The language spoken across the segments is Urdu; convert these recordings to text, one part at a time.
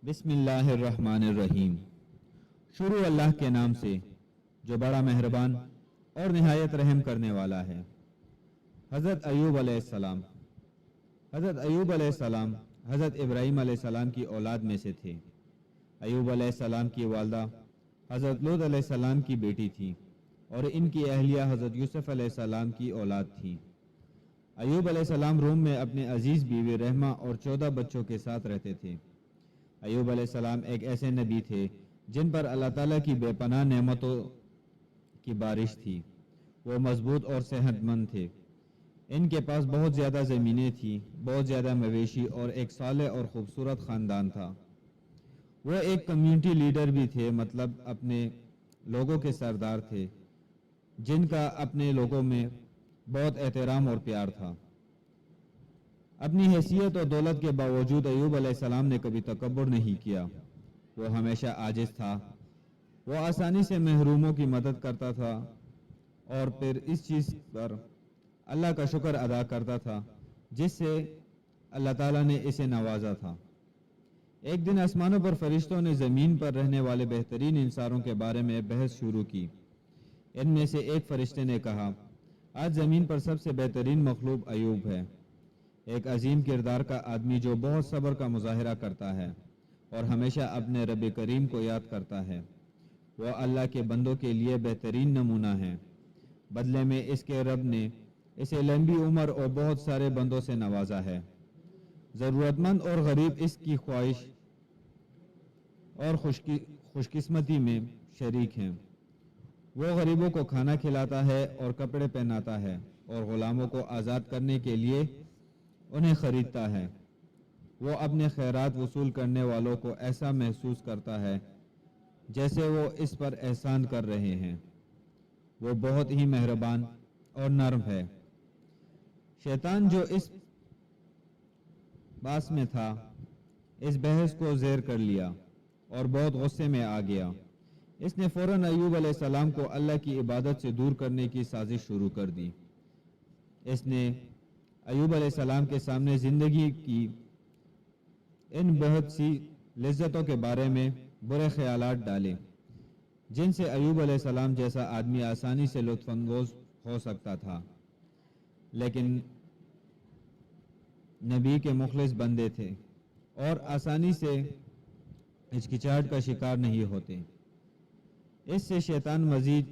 بسم اللہ الرحمن الرحیم۔ شروع اللہ کے نام سے جو بڑا مہربان اور نہایت رحم کرنے والا ہے۔ حضرت ایوب علیہ السلام۔ حضرت ایوب علیہ السلام حضرت ابراہیم علیہ السلام کی اولاد میں سے تھے۔ ایوب علیہ السلام کی والدہ حضرت لوط علیہ السلام کی بیٹی تھی اور ان کی اہلیہ حضرت یوسف علیہ السلام کی اولاد تھی۔ ایوب علیہ السلام روم میں اپنے عزیز بیوی رحمہ اور 14 بچوں کے ساتھ رہتے تھے۔ ایوب علیہ السلام ایک ایسے نبی تھے جن پر اللہ تعالیٰ کی بے پناہ نعمتوں کی بارش تھی۔ وہ مضبوط اور صحت مند تھے۔ ان کے پاس بہت زیادہ زمینیں تھیں، بہت زیادہ مویشی اور ایک صالح اور خوبصورت خاندان تھا۔ وہ ایک کمیونٹی لیڈر بھی تھے، مطلب اپنے لوگوں کے سردار تھے جن کا اپنے لوگوں میں بہت احترام اور پیار تھا۔ اپنی حیثیت اور دولت کے باوجود ایوب علیہ السلام نے کبھی تکبر نہیں کیا۔ وہ ہمیشہ عاجز تھا۔ وہ آسانی سے محروموں کی مدد کرتا تھا اور پھر اس چیز پر اللہ کا شکر ادا کرتا تھا جس سے اللہ تعالیٰ نے اسے نوازا تھا۔ ایک دن آسمانوں پر فرشتوں نے زمین پر رہنے والے بہترین انسانوں کے بارے میں بحث شروع کی۔ ان میں سے ایک فرشتے نے کہا، آج زمین پر سب سے بہترین مخلوق ایوب ہے، ایک عظیم کردار کا آدمی جو بہت صبر کا مظاہرہ کرتا ہے اور ہمیشہ اپنے رب کریم کو یاد کرتا ہے۔ وہ اللہ کے بندوں کے لیے بہترین نمونہ ہے۔ بدلے میں اس کے رب نے اسے لمبی عمر اور بہت سارے بندوں سے نوازا ہے۔ ضرورت مند اور غریب اس کی خواہش اور خوش قسمتی میں شریک ہیں۔ وہ غریبوں کو کھانا کھلاتا ہے اور کپڑے پہناتا ہے اور غلاموں کو آزاد کرنے کے لیے انہیں خریدتا ہے۔ وہ اپنے خیرات وصول کرنے والوں کو ایسا محسوس کرتا ہے جیسے وہ اس پر احسان کر رہے ہیں۔ وہ بہت ہی مہربان اور نرم ہے۔ شیطان جو اس باس میں تھا اس بحث کو زیر کر لیا اور بہت غصے میں آ گیا۔ اس نے فوراً ایوب علیہ السلام کو اللہ کی عبادت سے دور کرنے کی سازش شروع کر دی۔ اس نے ایوب علیہ السلام کے سامنے زندگی کی ان بہت سی لذتوں کے بارے میں برے خیالات ڈالے جن سے ایوب علیہ السلام جیسا آدمی آسانی سے لطف اندوز ہو سکتا تھا، لیکن نبی کے مخلص بندے تھے اور آسانی سے ہچکچاہٹ کا شکار نہیں ہوتے۔ اس سے شیطان مزید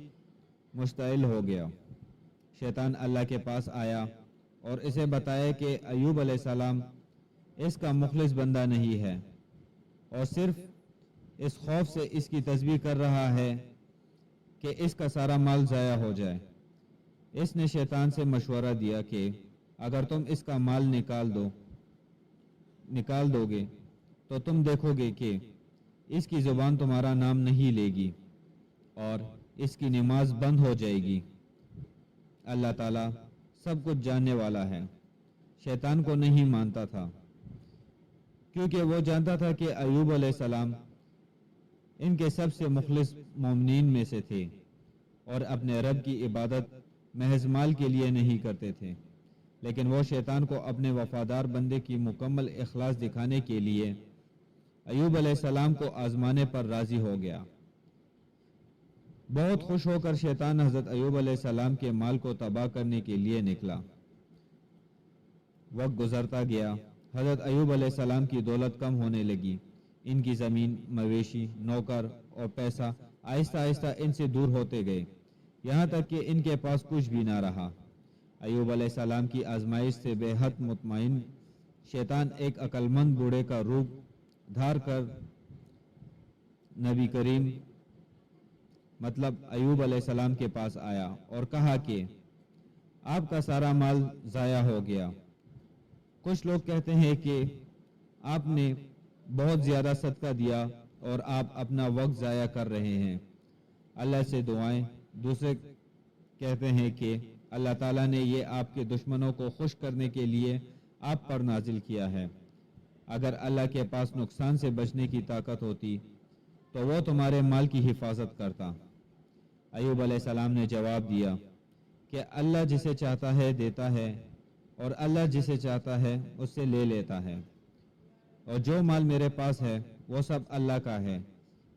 مشتعل ہو گیا۔ شیطان اللہ کے پاس آیا اور اسے بتایا کہ ایوب علیہ السلام اس کا مخلص بندہ نہیں ہے اور صرف اس خوف سے اس کی تسبیح کر رہا ہے کہ اس کا سارا مال ضائع ہو جائے۔ اس نے شیطان سے مشورہ دیا کہ اگر تم اس کا مال نکال دو گے تو تم دیکھو گے کہ اس کی زبان تمہارا نام نہیں لے گی اور اس کی نماز بند ہو جائے گی۔ اللہ تعالیٰ سب کچھ جاننے والا ہے۔ شیطان کو نہیں مانتا تھا کیونکہ وہ جانتا تھا کہ ایوب علیہ السلام ان کے سب سے مخلص مومنین میں سے تھے اور اپنے رب کی عبادت محض مال کے لیے نہیں کرتے تھے، لیکن وہ شیطان کو اپنے وفادار بندے کی مکمل اخلاص دکھانے کے لیے ایوب علیہ السلام کو آزمانے پر راضی ہو گیا۔ بہت خوش ہو کر شیطان حضرت ایوب علیہ السلام کے مال کو تباہ کرنے کے لیے نکلا۔ وقت گزرتا گیا، حضرت ایوب علیہ السلام کی دولت کم ہونے لگی۔ ان کی زمین، مویشی، نوکر اور پیسہ آہستہ آہستہ ان سے دور ہوتے گئے، یہاں تک کہ ان کے پاس کچھ بھی نہ رہا۔ ایوب علیہ السلام کی آزمائش سے بے حد مطمئن شیطان ایک عقل مند بوڑھے کا روپ دھار کر نبی کریم مطلب ایوب علیہ السلام کے پاس آیا اور کہا کہ آپ کا سارا مال ضائع ہو گیا۔ کچھ لوگ کہتے ہیں کہ آپ نے بہت زیادہ صدقہ دیا اور آپ اپنا وقت ضائع کر رہے ہیں، اللہ سے دعائیں۔ دوسرے کہتے ہیں کہ اللہ تعالیٰ نے یہ آپ کے دشمنوں کو خوش کرنے کے لیے آپ پر نازل کیا ہے۔ اگر اللہ کے پاس نقصان سے بچنے کی طاقت ہوتی تو وہ تمہارے مال کی حفاظت کرتا۔ ایوب علیہ السلام نے جواب دیا کہ اللہ جسے چاہتا ہے دیتا ہے اور اللہ جسے چاہتا ہے اس سے لے لیتا ہے، اور جو مال میرے پاس ہے وہ سب اللہ کا ہے،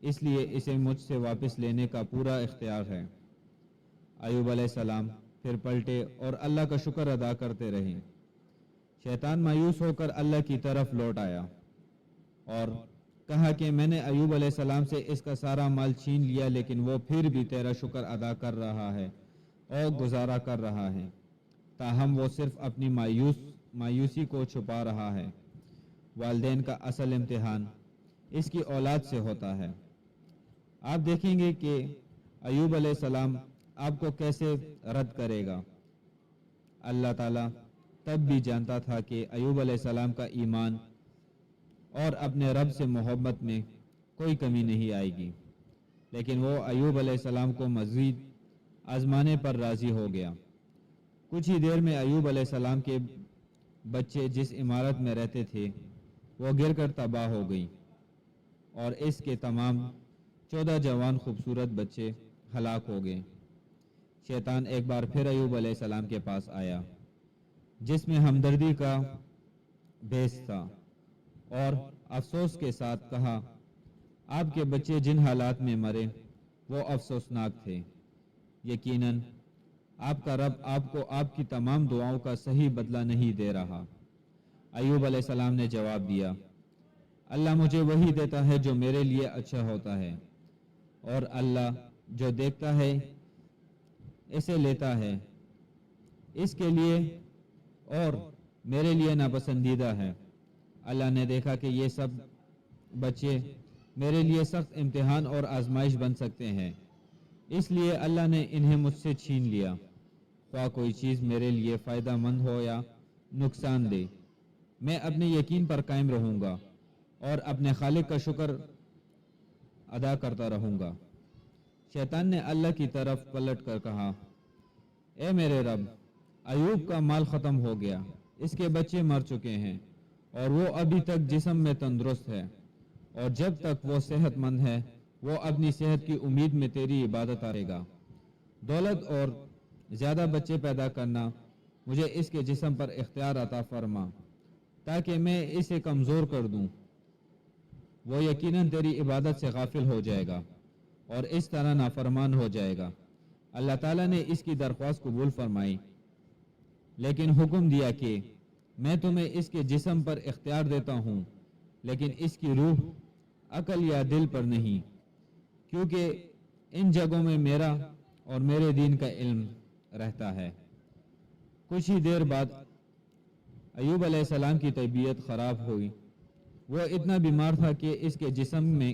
اس لیے اسے مجھ سے واپس لینے کا پورا اختیار ہے۔ ایوب علیہ السلام پھر پلٹے اور اللہ کا شکر ادا کرتے رہے۔ شیطان مایوس ہو کر اللہ کی طرف لوٹ آیا اور کہا کہ میں نے ایوب علیہ السلام سے اس کا سارا مال چھین لیا، لیکن وہ پھر بھی تیرا شکر ادا کر رہا ہے اور گزارا کر رہا ہے، تاہم وہ صرف اپنی مایوسی کو چھپا رہا ہے۔ والدین کا اصل امتحان اس کی اولاد سے ہوتا ہے۔ آپ دیکھیں گے کہ ایوب علیہ السلام آپ کو کیسے رد کرے گا۔ اللہ تعالیٰ تب بھی جانتا تھا کہ ایوب علیہ السلام کا ایمان اور اپنے رب سے محبت میں کوئی کمی نہیں آئے گی، لیکن وہ ایوب علیہ السلام کو مزید آزمانے پر راضی ہو گیا۔ کچھ ہی دیر میں ایوب علیہ السلام کے بچے جس عمارت میں رہتے تھے وہ گر کر تباہ ہو گئی اور اس کے تمام 14 جوان خوبصورت بچے ہلاک ہو گئے۔ شیطان ایک بار پھر ایوب علیہ السلام کے پاس آیا جس میں ہمدردی کا بیس تھا اور افسوس کے ساتھ کہا، آپ کے بچے جن حالات میں مرے وہ افسوسناک تھے، یقیناً آپ کا رب آپ کو آپ کی تمام دعاؤں کا صحیح بدلہ نہیں دے رہا۔ ایوب علیہ السلام نے جواب دیا، اللہ مجھے وہی دیتا ہے جو میرے لیے اچھا ہوتا ہے، اور اللہ جو دیکھتا ہے اسے لیتا ہے، اس کے لیے اور میرے لیے ناپسندیدہ ہے۔ اللہ نے دیکھا کہ یہ سب بچے میرے لیے سخت امتحان اور آزمائش بن سکتے ہیں، اس لیے اللہ نے انہیں مجھ سے چھین لیا، خواہ کوئی چیز میرے لیے فائدہ مند ہو یا نقصان دہ۔ میں اپنے یقین پر قائم رہوں گا اور اپنے خالق کا شکر ادا کرتا رہوں گا۔ شیطان نے اللہ کی طرف پلٹ کر کہا، اے میرے رب، ایوب کا مال ختم ہو گیا، اس کے بچے مر چکے ہیں اور وہ ابھی تک جسم میں تندرست ہے، اور جب تک وہ صحت مند ہے وہ اپنی صحت کی امید میں تیری عبادت کرے گا۔ دولت اور زیادہ بچے پیدا کرنا مجھے اس کے جسم پر اختیار عطا فرما تاکہ میں اسے کمزور کر دوں، وہ یقیناً تیری عبادت سے غافل ہو جائے گا اور اس طرح نافرمان ہو جائے گا۔ اللہ تعالیٰ نے اس کی درخواست قبول فرمائی، لیکن حکم دیا کہ میں تمہیں اس کے جسم پر اختیار دیتا ہوں، لیکن اس کی روح، عقل یا دل پر نہیں، کیونکہ ان جگہوں میں میرا اور میرے دین کا علم رہتا ہے۔ کچھ ہی دیر بعد ایوب علیہ السلام کی طبیعت خراب ہوئی۔ وہ اتنا بیمار تھا کہ اس کے جسم میں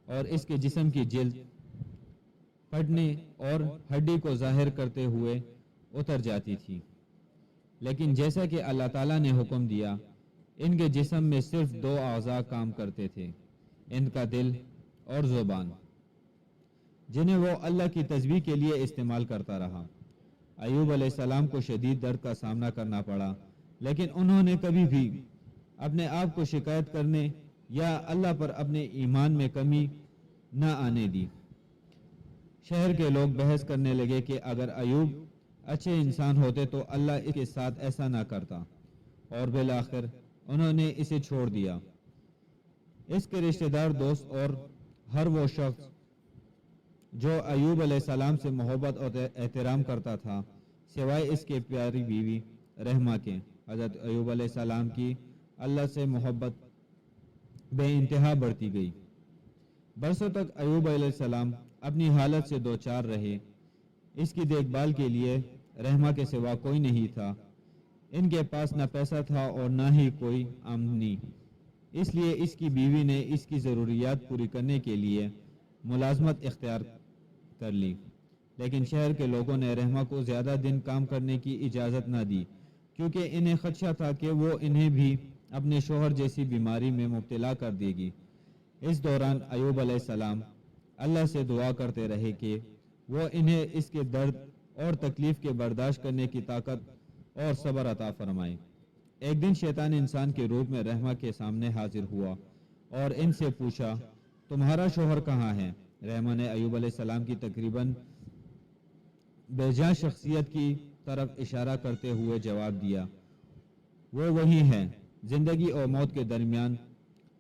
اور اس کے جسم کی جلد پھٹنے اور ہڈی کو ظاہر کرتے ہوئے اتر جاتی تھی، لیکن جیسا کہ اللہ تعالیٰ نے حکم دیا، ان کے جسم میں صرف 2 اعضاء کام کرتے تھے، ان کا دل اور زبان، جنہیں وہ اللہ کی تسبیح کے لیے استعمال کرتا رہا۔ ایوب علیہ السلام کو شدید درد کا سامنا کرنا پڑا، لیکن انہوں نے کبھی بھی اپنے آپ کو شکایت کرنے یا اللہ پر اپنے ایمان میں کمی نہ آنے دی۔ شہر کے لوگ بحث کرنے لگے کہ اگر ایوب اچھے انسان ہوتے تو اللہ اس کے ساتھ ایسا نہ کرتا، اور بالآخر انہوں نے اسے چھوڑ دیا۔ اس کے رشتہ دار، دوست اور ہر وہ شخص جو ایوب علیہ السلام سے محبت اور احترام کرتا تھا، سوائے اس کے پیاری بیوی رحمہ کے، حضرت ایوب علیہ السلام کی اللہ سے محبت بے انتہا بڑھتی گئی۔ برسوں تک ایوب علیہ السلام اپنی حالت سے دوچار رہے۔ اس کی دیکھ بھال کے لیے رحمہ کے سوا کوئی نہیں تھا۔ ان کے پاس نہ پیسہ تھا اور نہ ہی کوئی آمدنی، اس لیے اس کی بیوی نے اس کی ضروریات پوری کرنے کے لیے ملازمت اختیار کر لی، لیکن شہر کے لوگوں نے رحمہ کو زیادہ دن کام کرنے کی اجازت نہ دی، کیونکہ انہیں خدشہ تھا کہ وہ انہیں بھی اپنے شوہر جیسی بیماری میں مبتلا کر دے گی۔ اس دوران ایوب علیہ السلام اللہ سے دعا کرتے رہے کہ وہ انہیں اس کے درد اور تکلیف کے برداشت کرنے کی طاقت اور صبر عطا فرمائے۔ ایک دن شیطان انسان کے روپ میں رحمہ کے سامنے حاضر ہوا اور ان سے پوچھا، تمہارا شوہر کہاں ہے؟ رحمہ نے ایوب علیہ السلام کی تقریباً بے جان شخصیت کی طرف اشارہ کرتے ہوئے جواب دیا، وہ وہی ہے، زندگی اور موت کے درمیان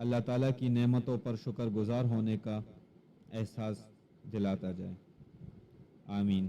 اللہ تعالیٰ کی نعمتوں پر شکر گزار ہونے کا احساس دلاتا جائے۔ آمین۔